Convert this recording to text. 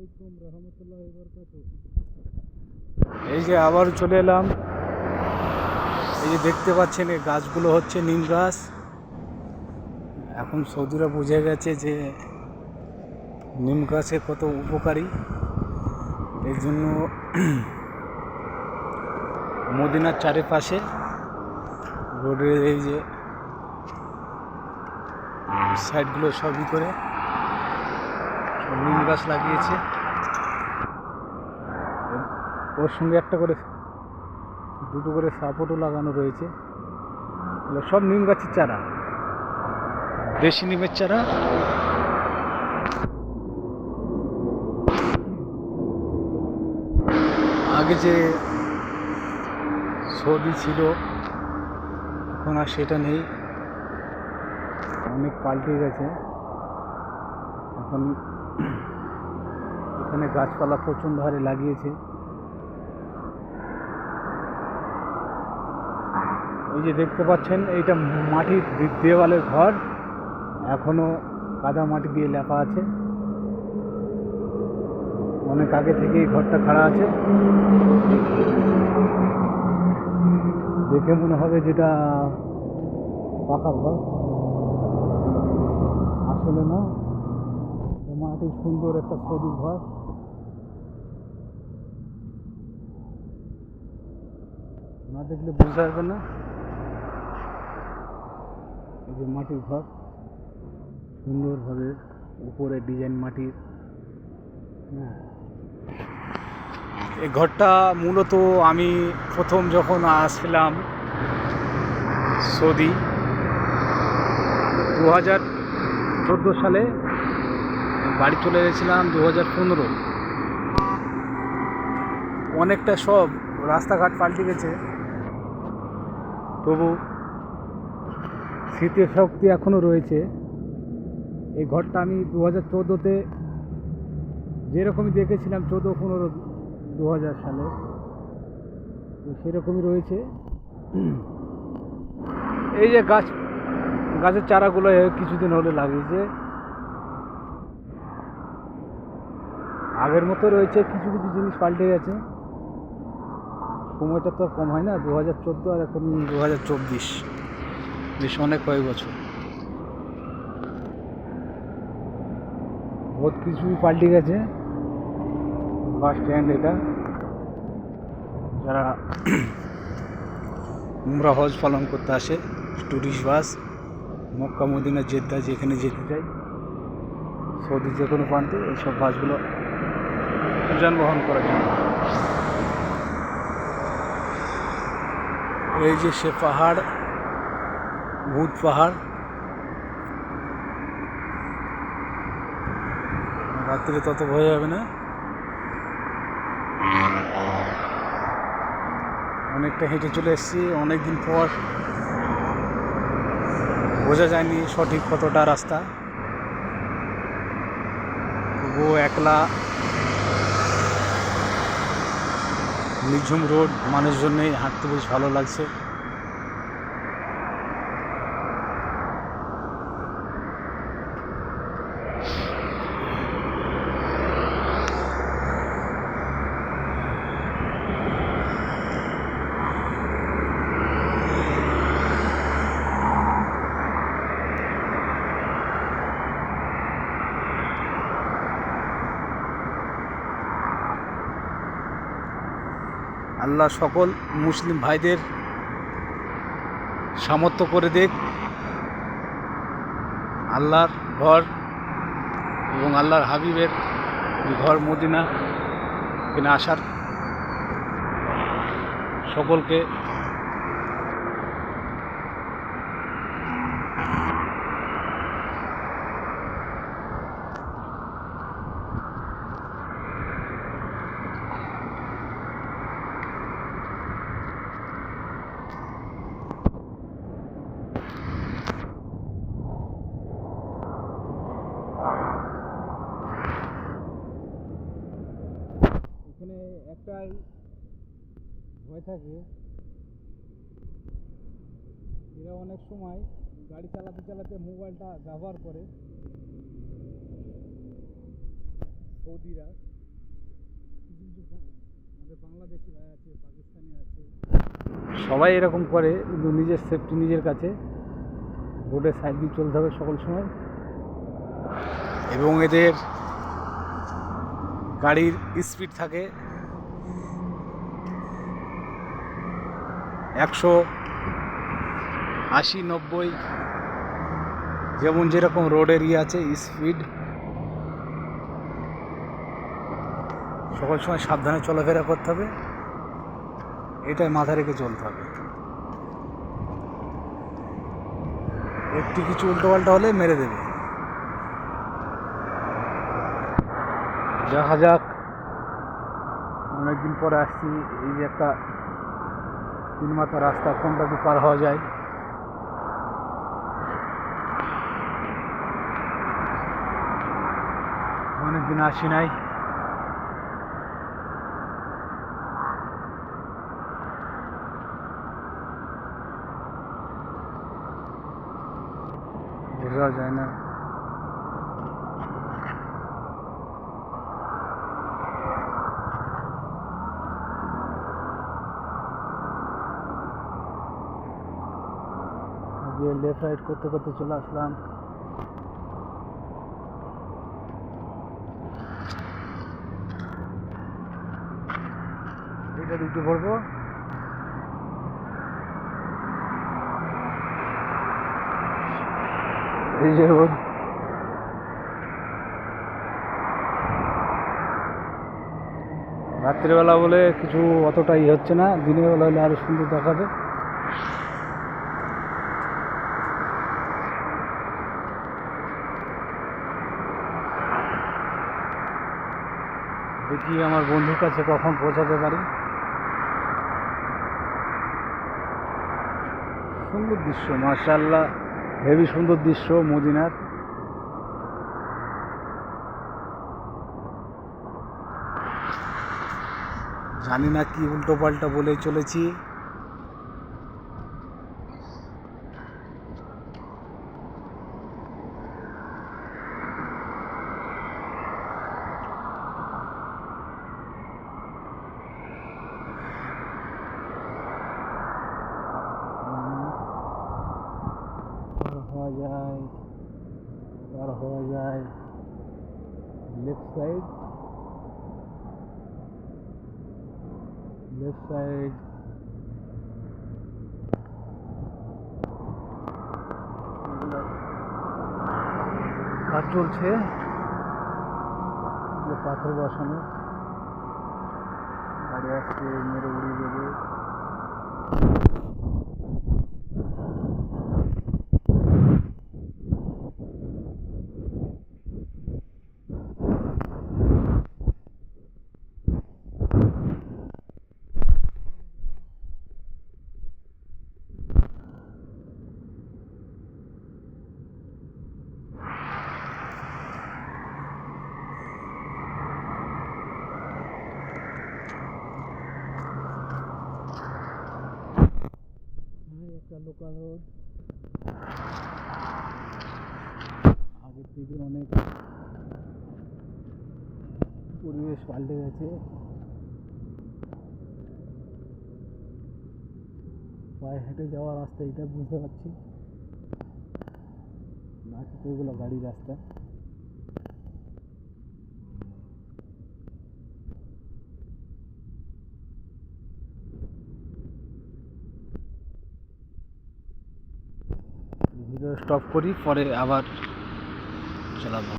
আলাইকুম রহমতুল্লাহি ওয়া বারাকাতুহু। এই যে আবার চলে এলাম। এই যে দেখতে পাচ্ছেন এই গাছগুলো হচ্ছে নিম গাছ। এখন সৌদিরা বুঝে গেছে যে নিম গাছে কত উপকারী। এই জন্য মদিনার চারিপাশে রোডের এই যে সাইডগুলো সবই করে নিম গাছ লাগিয়েছে। ওর সঙ্গে একটা করে দুটো করে সাপোর্টও লাগানো রয়েছে। এগুলো সব নিম গাছের চারা, দেশি নিমের চারা। আগে যে সৌদি ছিল এখন আর সেটা নেই, অনেক পাল্টে গেছে। এখন এখানে গাছপালা প্রচণ্ড হারে লাগিয়েছে। এই যে দেখতে পাচ্ছেন এইটা মাটির দেওয়ালের ঘর, এখনো কাদা মাটি দিয়ে লেপা আছে। অনেক আগে থেকে এই ঘরটা খাড়া আছে, দেখে মনে হবে যেটা পাকা ঘর, আসলে না, মাটির সুন্দর একটা সবুজ ঘর। না দেখলে বুঝতে পারবেন না। এই যে মাটির ঘর, সুন্দরভাবে উপরে ডিজাইন মাটির। হ্যাঁ, এই ঘরটা মূলত আমি প্রথম যখন আসছিলাম সৌদি 2014 সালে, বাড়ি চলে গেছিলাম 2015। অনেকটা সব রাস্তাঘাট পাল্টে গেছে, তবু স্মৃতির শক্তি এখনও রয়েছে। এই ঘরটা আমি 2014-তে যেরকমই দেখেছিলাম, 14, 15, 2000 সালে, সেরকমই রয়েছে। এই যে গাছের চারাগুলো কিছুদিন হলে লাগিয়েছে, আগের মতো রয়েছে। কিছু কিছু জিনিস পাল্টে গেছে, সময়টা তো আর কম হয় না। 2014 আর এখন 2024, বেশ অনেক কয়েক বছর, বহুত কিছুই পাল্টে গেছে। বাস স্ট্যান্ড এটা, যারা উমরা হজ পালন করতে আসে, tourist bus, Mecca Medina Jeddah যেখানে যেতে চাই, সৌদি যে কোনো প্রান্তে এইসব বাসগুলো যানবাহন করার জন্য। এই যে সে পাহাড়, ভূত পাহাড়, রাত্রে তত ভয় হবে না। অনেকটা হেঁটে চলে এসেছি, অনেকদিন পর। বোঝা যায়নি সঠিক কতটা রাস্তা, তবুও একলা নিঝুম রোড, মানুষজনেই হাঁটতে বেশ ভালো লাগছে। আল্লাহ সকল মুসলিম ভাইদের সামর্থ্য করে দেখ, আল্লাহর ঘর এবং আল্লাহর হাবিবের ঘর মদিনা, এখানে আসার সকলকে এখানে একটাই ভয় থাকে, এরা অনেক সময় গাড়ি চালাতে চালাতে মোবাইলটা ব্যবহার করে সৌদিরা। আমাদের বাংলাদেশি ভাই আছে, পাকিস্তানি আছে, সবাই এরকম করে, কিন্তু নিজের সেফটি নিজের কাছে। রোডের সাইড দিয়ে চলতে হবে সকল সময়, এবং এদের গাড়ির স্পিড থাকে 180-90, যেমন যেরকম রোডের আছে স্পিড। সকল সময় সাবধানে চলাফেরা করতে হবে, এটাই মাথা রেখে চলতে হবে। একটু কিছু উল্টোপাল্টা হলে মেরে দেবে। দেখা যাক, অনেকদিন পরে আসছি, এই যে একটা 3 মাথা রাস্তা, কোনটা দিয়ে পার হওয়া যায়। অনেকদিন আসি নাই। বোঝা যায় না। লেফট রাইট করতে করতে চলে আসলাম। এটা দুটো পড়বো, এই যে রোড। রাত্রিবেলা বলে কিছু অতটা হচ্ছে না, দিনের বেলা হলে আরো সুন্দর দেখাবে। দেখি আমার বন্ধুর কাছে কখন পৌঁছাতে পারি। সুন্দর দৃশ্য, মাশাআল্লাহ, হেবি সুন্দর দৃশ্য মদিনার। জানি না কি উল্টো পাল্টা বলে চলেছি। পার হওয়া যায় লেফট সাইড, কাজ চলছে, যে পাথর বসানো, গাড়ি আসছে, মেরে উড়িয়ে দেবে। একটা লোকাল রোড, আগের থেকে অনেক পরিবেশ পাল্টে গেছে। পায়ে হেঁটে যাওয়ার রাস্তা এটা বুঝতে পারছি, বাকি তো এগুলো গাড়ির রাস্তা। ভিডিও স্টপ করি, পরে আবার চালাবো।